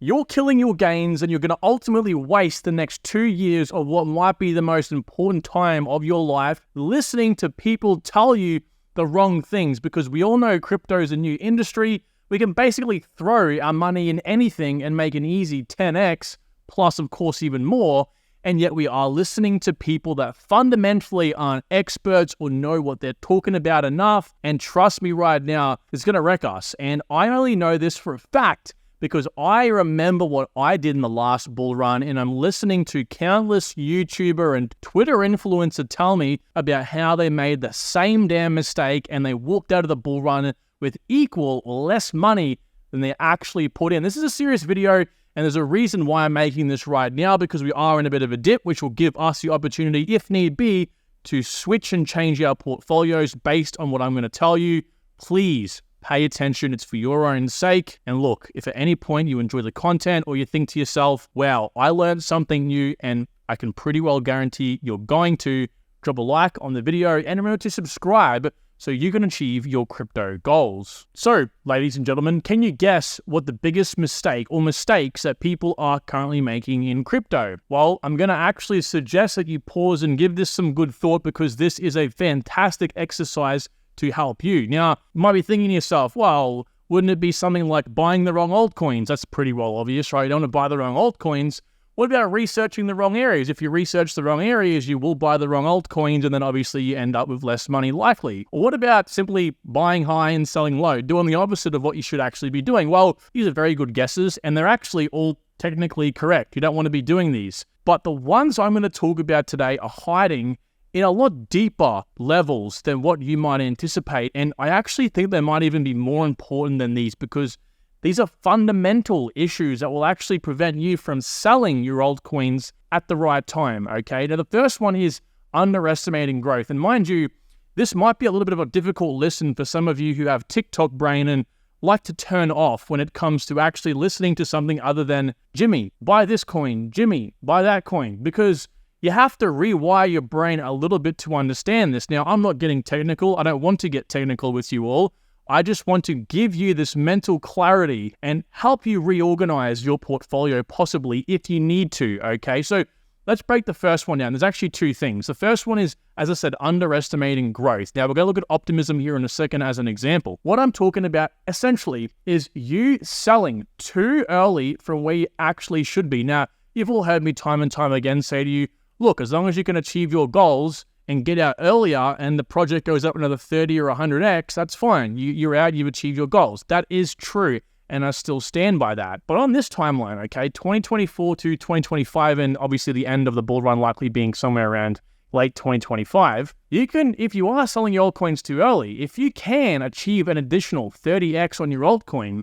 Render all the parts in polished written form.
you're killing your gains and you're going to ultimately waste the next 2 years of what might be the most important time of your life listening to people tell you the wrong things, because we all know crypto is a new industry. We can basically throw our money in anything and make an easy 10x, plus of course even more, and yet we are listening to people that fundamentally aren't experts or know what they're talking about enough, and trust me right now, it's going to wreck us. And I only know this for a fact because I remember what I did in the last bull run, and I'm listening to countless YouTuber and Twitter influencer tell me about how they made the same damn mistake and they walked out of the bull run with equal or less money than they actually put in. This is a serious video, and there's a reason why I'm making this right now, because we are in a bit of a dip, which will give us the opportunity, if need be, to switch and change our portfolios based on what I'm going to tell you. Please pay attention. It's for your own sake. And look, if at any point you enjoy the content or you think to yourself, wow, I learned something new, and I can pretty well guarantee you're going to, drop a like on the video and remember to subscribe so you can achieve your crypto goals. So, ladies and gentlemen, can you guess what the biggest mistake or mistakes that people are currently making in crypto? Well, I'm going to actually suggest that you pause and give this some good thought, because this is a fantastic exercise to help you. Now, you might be thinking to yourself, well, wouldn't it be something like buying the wrong altcoins? That's pretty well obvious, right? You don't want to buy the wrong altcoins. What about researching the wrong areas? If you research the wrong areas, you will buy the wrong altcoins, and then obviously you end up with less money likely. Or what about simply buying high and selling low, doing the opposite of what you should actually be doing? Well, these are very good guesses, and they're actually all technically correct. You don't want to be doing these. But the ones I'm going to talk about today are hiding in a lot deeper levels than what you might anticipate. And I actually think they might even be more important than these, because these are fundamental issues that will actually prevent you from selling your altcoins at the right time, okay? Now, the first one is underestimating growth. And mind you, this might be a little bit of a difficult listen for some of you who have TikTok brain and like to turn off when it comes to actually listening to something other than, Jimmy, buy this coin, Jimmy, buy that coin, because you have to rewire your brain a little bit to understand this. Now, I'm not getting technical. I don't want to get technical with you all. I just want to give you this mental clarity and help you reorganize your portfolio possibly if you need to, okay? So let's break the first one down. There's actually two things. The first one is, as I said, underestimating growth. Now, we're going to look at optimism here in a second as an example. What I'm talking about essentially is you selling too early from where you actually should be. Now, you've all heard me time and time again say to you, look, as long as you can achieve your goals and get out earlier and the project goes up another 30 or 100x, that's fine. You're out, you've achieved your goals. That is true, and I still stand by that. But on this timeline, okay, 2024 to 2025, and obviously the end of the bull run likely being somewhere around late 2025, you can, if you are selling your altcoins too early, if you can achieve an additional 30x on your altcoin,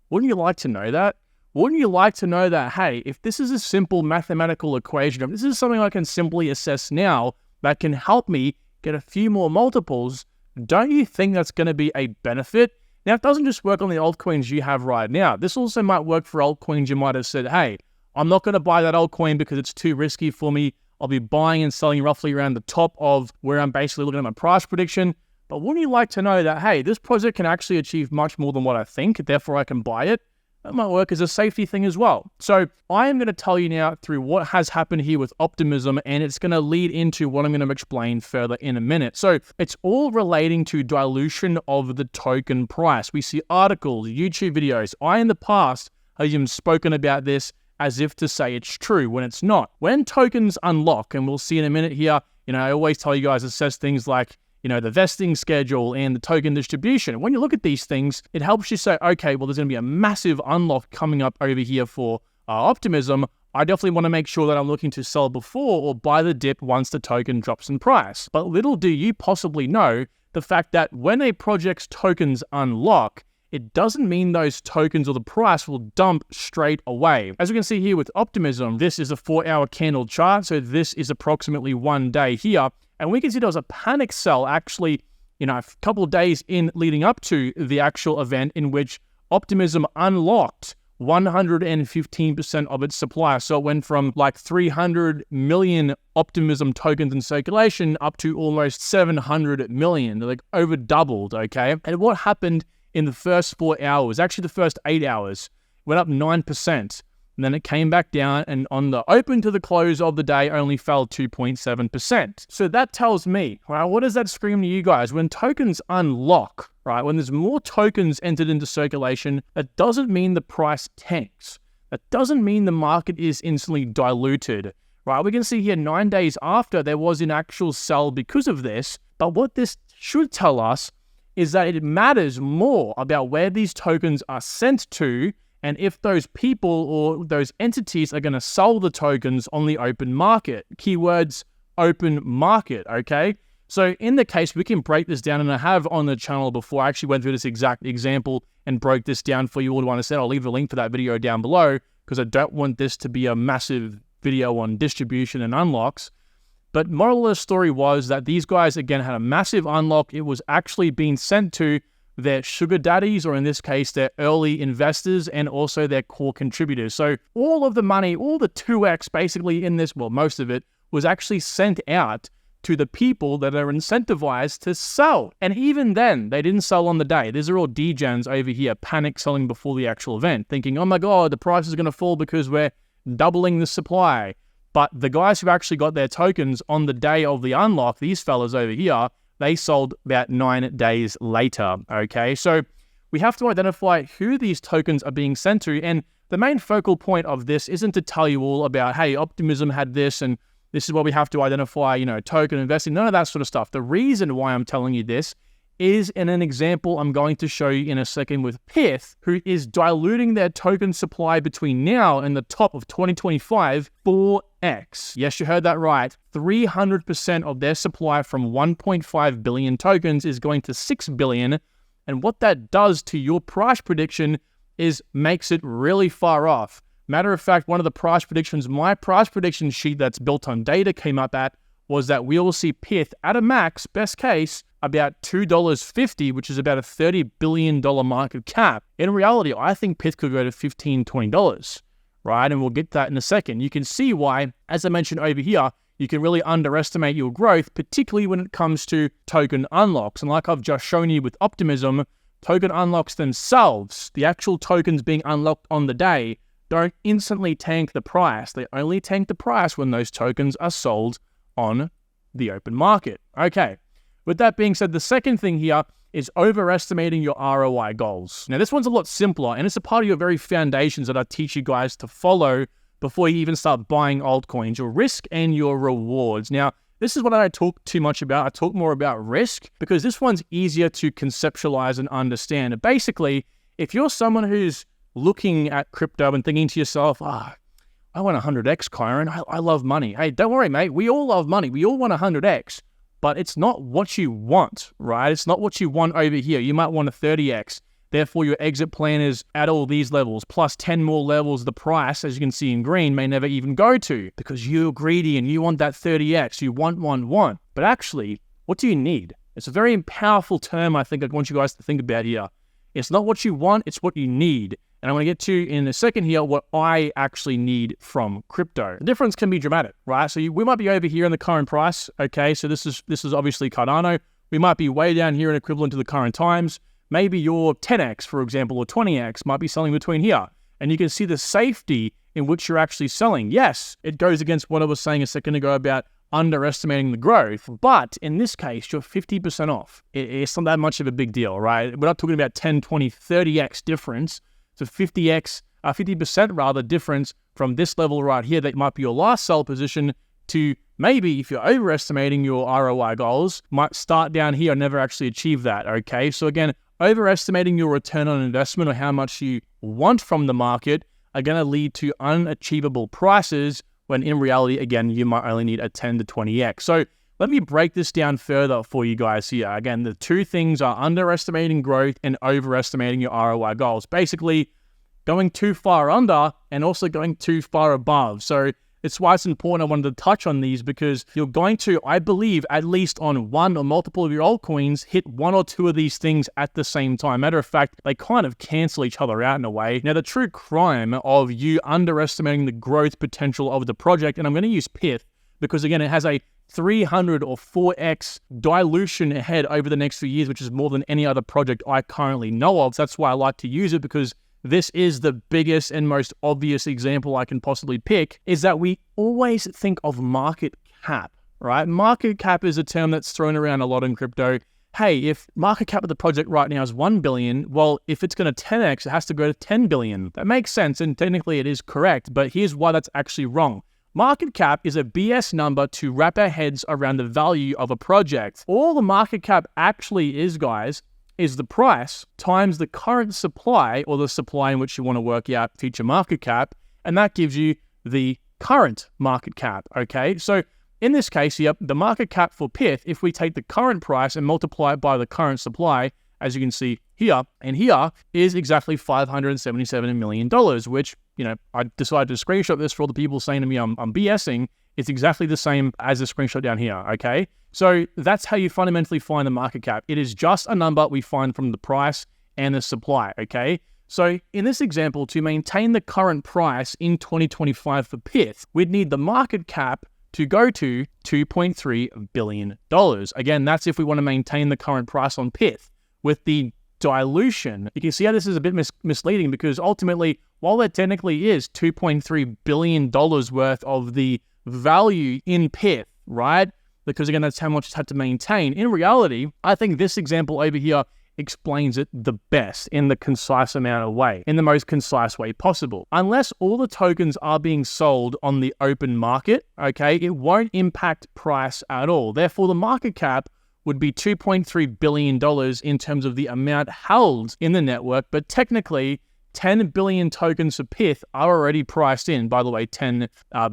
wouldn't you like to know that? Wouldn't you like to know that, hey, if this is a simple mathematical equation, if this is something I can simply assess now, that can help me get a few more multiples, don't you think that's going to be a benefit? Now, it doesn't just work on the altcoins you have right now. This also might work for altcoins you might have said, hey, I'm not going to buy that altcoin because it's too risky for me. I'll be buying and selling roughly around the top of where I'm basically looking at my price prediction. But wouldn't you like to know that, hey, this project can actually achieve much more than what I think, therefore I can buy it? That might work as a safety thing as well. So I am going to tell you now through what has happened here with optimism, and it's going to lead into what I'm going to explain further in a minute. So it's all relating to dilution of the token price. We see articles, YouTube videos. I, in the past, have even spoken about this as if to say it's true when it's not. When tokens unlock, and we'll see in a minute here, I always tell you guys assess things like the vesting schedule and the token distribution. When you look at these things, it helps you say, okay, well, there's going to be a massive unlock coming up over here for optimism. I definitely want to make sure that I'm looking to sell before or buy the dip once the token drops in price. But little do you possibly know the fact that when a project's tokens unlock, it doesn't mean those tokens or the price will dump straight away. As we can see here with optimism, this is a 4-hour candle chart. So this is approximately 1 day here. And we can see there was a panic sell actually, a couple of days in leading up to the actual event in which optimism unlocked 115% of its supply. So it went from like 300 million optimism tokens in circulation up to almost 700 million. They're like over doubled, okay? And what happened in the first 4 hours, actually the first 8 hours, went up 9%. And then it came back down, and on the open to the close of the day only fell 2.7%. So that tells me, right, what does that scream to you guys? When tokens unlock, right, when there's more tokens entered into circulation, that doesn't mean the price tanks. That doesn't mean the market is instantly diluted, right? We can see here 9 days after there was an actual sell because of this. But what this should tell us is that it matters more about where these tokens are sent to and if those people or those entities are going to sell the tokens on the open market. Keywords, open market, okay? So in the case, we can break this down, and I have on the channel before. I actually went through this exact example and broke this down for you all to understand. I'll leave the link for that video down below because I don't want this to be a massive video on distribution and unlocks. But moral of the story was that these guys, again, had a massive unlock. It was actually being sent to their sugar daddies, or in this case, their early investors and also their core contributors. So all of the money, all the 2x basically in this, well, most of it, was actually sent out to the people that are incentivized to sell. And even then, they didn't sell on the day. These are all degens over here, panic selling before the actual event, thinking, oh my God, the price is going to fall because we're doubling the supply. But the guys who actually got their tokens on the day of the unlock, these fellas over here, they sold about 9 days later, okay? So we have to identify who these tokens are being sent to, and the main focal point of this isn't to tell you all about, hey, Optimism had this, and this is what we have to identify, token investing, none of that sort of stuff. The reason why I'm telling you this is in an example I'm going to show you in a second with Pith, who is diluting their token supply between now and the top of 2025 4x. Yes, you heard that right. 300% of their supply from 1.5 billion tokens is going to 6 billion. And what that does to your price prediction is makes it really far off. Matter of fact, one of the price predictions, my price prediction sheet that's built on data came up at, was that we will see Pith at a max, best case, about $2.50, which is about a $30 billion market cap. In reality, I think Pith could go to $15, $20, right? And we'll get that in a second. You can see why, as I mentioned over here, you can really underestimate your growth, particularly when it comes to token unlocks. And like I've just shown you with Optimism, token unlocks themselves, the actual tokens being unlocked on the day, don't instantly tank the price. They only tank the price when those tokens are sold on the open market. Okay. With that being said, the second thing here is overestimating your ROI goals. Now, this one's a lot simpler, and it's a part of your very foundations that I teach you guys to follow before you even start buying altcoins, your risk and your rewards. Now, this is what I don't talk too much about. I talk more about risk because this one's easier to conceptualize and understand. And basically, if you're someone who's looking at crypto and thinking to yourself, I want 100x, Kyron. I love money. Hey, don't worry, mate. We all love money. We all want 100x. But it's not what you want, right? It's not what you want over here. You might want a 30x. Therefore, your exit plan is at all these levels, plus 10 more levels. The price, as you can see in green, may never even go to because you're greedy and you want that 30x. You want. But actually, what do you need? It's a very powerful term I think I want you guys to think about here. It's not what you want, it's what you need. And I'm going to get to in a second here what I actually need from crypto. The difference can be dramatic, right? So we might be over here in the current price, okay? So this is obviously Cardano. We might be way down here in equivalent to the current times. Maybe your 10x, for example, or 20x might be selling between here. And you can see the safety in which you're actually selling. Yes, it goes against what I was saying a second ago about underestimating the growth. But in this case, you're 50% off. It's not that much of a big deal, right? We're not talking about 10, 20, 30x difference. So 50% rather difference from this level right here that might be your last sell position to maybe, if you're overestimating your ROI goals, might start down here and never actually achieve that, okay? So again, overestimating your return on investment or how much you want from the market are going to lead to unachievable prices when in reality, again, you might only need a 10 to 20x. So let me break this down further for you guys here. Again, the two things are underestimating growth and overestimating your ROI goals. Basically, going too far under and also going too far above. So it's why it's important I wanted to touch on these because you're going to, I believe, at least on one or multiple of your altcoins, hit one or two of these things at the same time. Matter of fact, they kind of cancel each other out in a way. Now, the true crime of you underestimating the growth potential of the project, and I'm going to use Pith because, again, it has a 300 or 4x dilution ahead over the next few years, which is more than any other project I currently know of. So that's why I like to use it because this is the biggest and most obvious example I can possibly pick, is that we always think of market cap, right? Market cap is a term that's thrown around a lot in crypto. Hey, if market cap of the project right now is 1 billion, well, if it's going to 10x, it has to go to 10 billion. That makes sense, and technically it is correct, but here's why that's actually wrong. Market cap is a BS number to wrap our heads around the value of a project. All the market cap actually is, guys, is the price times the current supply, or the supply in which you want to work out future market cap, and that gives you the current market cap, okay? So in this case here, the market cap for Pyth, if we take the current price and multiply it by the current supply, as you can see here, and here is exactly $577 million, which, I decided to screenshot this for all the people saying to me I'm BSing. It's exactly the same as the screenshot down here, okay? So that's how you fundamentally find the market cap. It is just a number we find from the price and the supply, okay? So in this example, to maintain the current price in 2025 for Pyth, we'd need the market cap to go to $2.3 billion. Again, that's if we want to maintain the current price on Pyth. With the dilution, you can see how this is a bit misleading, because ultimately, while there technically is $2.3 billion worth of the value in Pyth, right? Because again, that's how much it's had to maintain. In reality, I think this example over here explains it the best in the concise amount of way, in the most concise way possible. Unless all the tokens are being sold on the open market, okay, it won't impact price at all. Therefore, the market cap would be $2.3 billion in terms of the amount held in the network, but technically 10 billion tokens for Pyth are already priced in. By the way, 10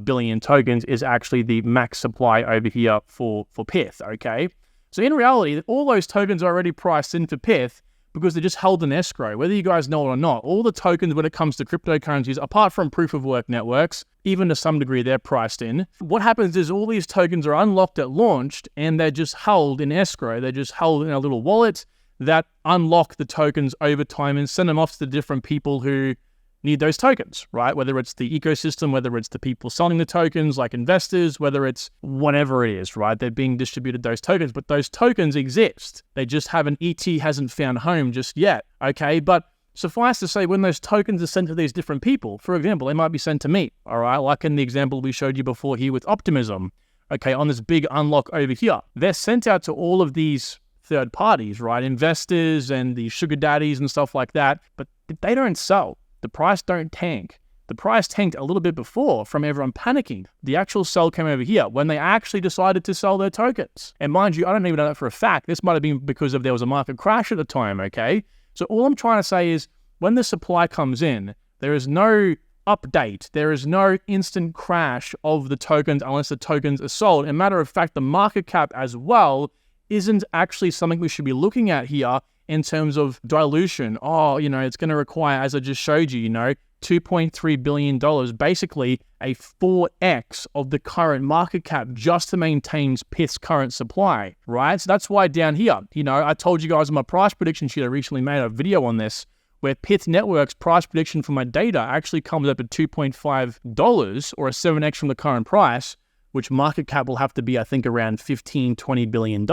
billion tokens is actually the max supply over here for Pyth, okay? So in reality, all those tokens are already priced in for Pyth because they're just held in escrow. Whether you guys know it or not, all the tokens when it comes to cryptocurrencies, apart from proof of work networks, even to some degree, they're priced in. What happens is all these tokens are unlocked at launch and they're just held in escrow. They're just held in a little wallet that unlock the tokens over time and send them off to the different people who need those tokens, right? Whether it's the ecosystem, whether it's the people selling the tokens, like investors, whether it's whatever it is, right? They're being distributed those tokens, but those tokens exist. They just haven't, ET hasn't found home just yet, okay? But suffice to say, when those tokens are sent to these different people, for example, they might be sent to me, all right? Like in the example we showed you before here with Optimism, okay, on this big unlock over here. They're sent out to all of these third parties, right? Investors and the sugar daddies and stuff like that, but they don't sell. The price don't tank. The price tanked a little bit before from everyone panicking. The actual sell came over here when they actually decided to sell their tokens. And mind you, I don't even know that for a fact. This might have been because there was a market crash at the time, okay? So all I'm trying to say is when the supply comes in, there is no update. There is no instant crash of the tokens unless the tokens are sold. And matter of fact, the market cap as well isn't actually something we should be looking at here in terms of dilution. Oh, it's going to require, as I just showed you, $2.3 billion, basically a 4x of the current market cap just to maintain Pyth's current supply, right? So that's why down here, I told you guys in my price prediction sheet, I recently made a video on this, where Pyth Network's price prediction for my data actually comes up at $2.5 or a 7x from the current price, which market cap will have to be, I think, around $15-20 billion.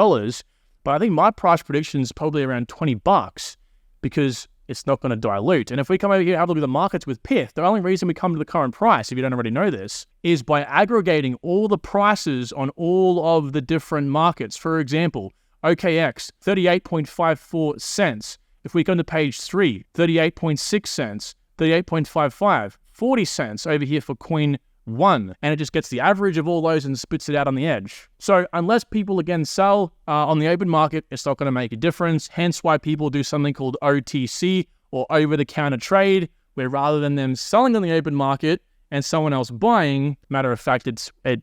But I think my price prediction is probably around $20 because it's not going to dilute. And if we come over here and have a look at the markets with Pyth, the only reason we come to the current price, if you don't already know this, is by aggregating all the prices on all of the different markets. For example, OKX, 38.54 cents. If we come to page 3, 38.6 cents, 38.55, 40 cents over here for coin 1, and it just gets the average of all those and spits it out on the edge. So unless people again sell on the open market, it's not going to make a difference. Hence why people do something called OTC, or over-the-counter trade, where rather than them selling on the open market and someone else buying, matter of fact, they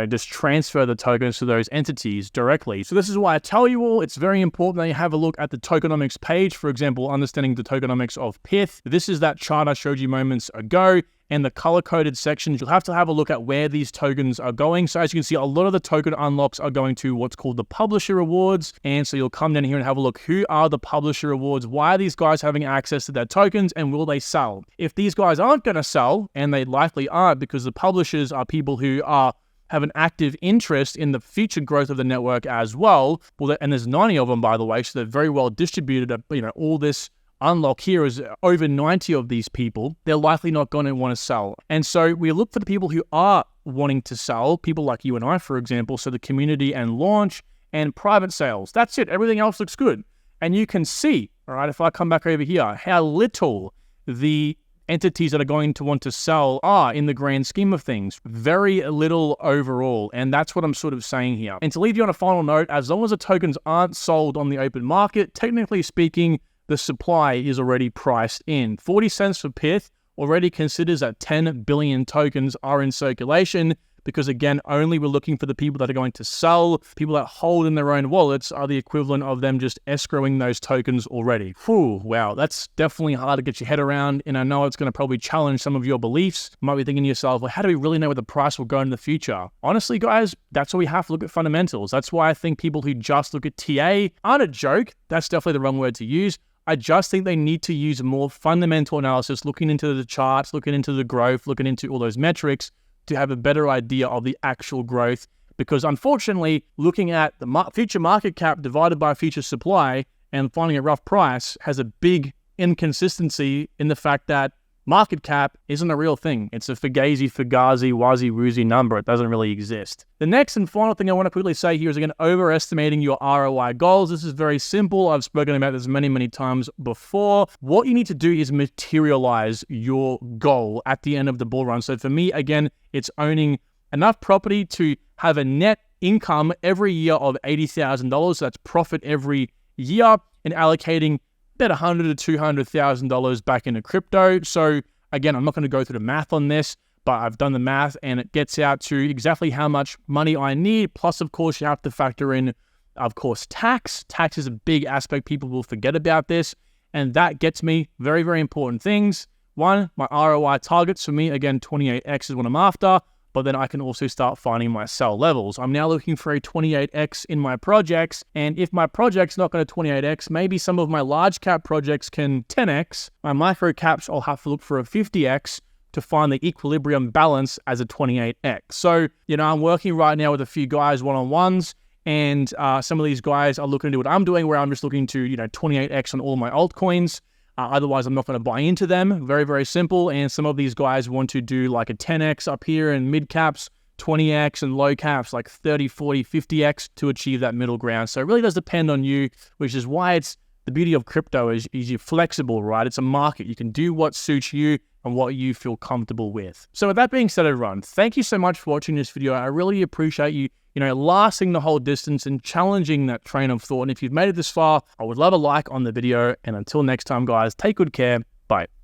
just transfer the tokens to those entities directly. So this is why I tell you all, it's very important that you have a look at the tokenomics page. For example, understanding the tokenomics of Pyth. This is that chart I showed you moments ago. And the color-coded sections, you'll have to have a look at where these tokens are going. So as you can see, a lot of the token unlocks are going to what's called the publisher rewards. And so you'll come down here and have a look, who are the publisher rewards? Why are these guys having access to their tokens, and will they sell? If these guys aren't going to sell, and they likely aren't because the publishers are people who have an active interest in the future growth of the network as well, and there's 90 of them, by the way, so they're very well distributed, all this unlock here is over 90 of these people, they're likely not going to want to sell. And so we look for the people who are wanting to sell, people like you and I, for example, so the community and launch and private sales. That's it. Everything else looks good. And you can see, all right, if I come back over here, how little the entities that are going to want to sell are in the grand scheme of things. Very little overall. And that's what I'm sort of saying here. And to leave you on a final note, as long as the tokens aren't sold on the open market, technically speaking, the supply is already priced in. 40 cents for Pith already considers that 10 billion tokens are in circulation, because again, only we're looking for the people that are going to sell. People that hold in their own wallets are the equivalent of them just escrowing those tokens already. Whew, wow, that's definitely hard to get your head around, and I know it's going to probably challenge some of your beliefs. You might be thinking to yourself, well, how do we really know where the price will go in the future? Honestly, guys, that's why we have to look at fundamentals. That's why I think people who just look at TA aren't a joke. That's definitely the wrong word to use. I just think they need to use more fundamental analysis, looking into the charts, looking into the growth, looking into all those metrics, to have a better idea of the actual growth. Because unfortunately, looking at the future market cap divided by future supply and finding a rough price has a big inconsistency in the fact that market cap isn't a real thing. It's a fugazi, woozy number. It doesn't really exist. The next and final thing I want to quickly say here is, again, overestimating your ROI goals. This is very simple. I've spoken about this many times before. What you need to do is materialize your goal at the end of the bull run. So for me, again, it's owning enough property to have a net income every year of $80,000. So that's profit every year, and allocating about $100,000 to $200,000 back into crypto. So again, I'm not going to go through the math on this, but I've done the math and it gets out to exactly how much money I need. Plus, of course, you have to factor in, of course, tax. Tax is a big aspect. People will forget about this. And that gets me very important things. One, my ROI targets for me, again, 28x is what I'm after. But then I can also start finding my sell levels. I'm now looking for a 28x in my projects. And if my project's not going to 28x, maybe some of my large cap projects can 10x. My micro caps, I'll have to look for a 50x to find the equilibrium balance as a 28x. So, I'm working right now with a few guys one-on-ones. And some of these guys are looking to do what I'm doing, where I'm just looking to, 28x on all my altcoins. Otherwise, I'm not going to buy into them. Very simple. And some of these guys want to do like a 10x up here in mid caps, 20x, and low caps like 30, 40, 50x to achieve that middle ground. So it really does depend on you, which is why it's the beauty of crypto is you're flexible, right? It's a market. You can do what suits you and what you feel comfortable with. So with that being said, everyone, thank you so much for watching this video. I really appreciate you lasting the whole distance and challenging that train of thought. And if you've made it this far, I would love a like on the video. And until next time, guys, take good care. Bye.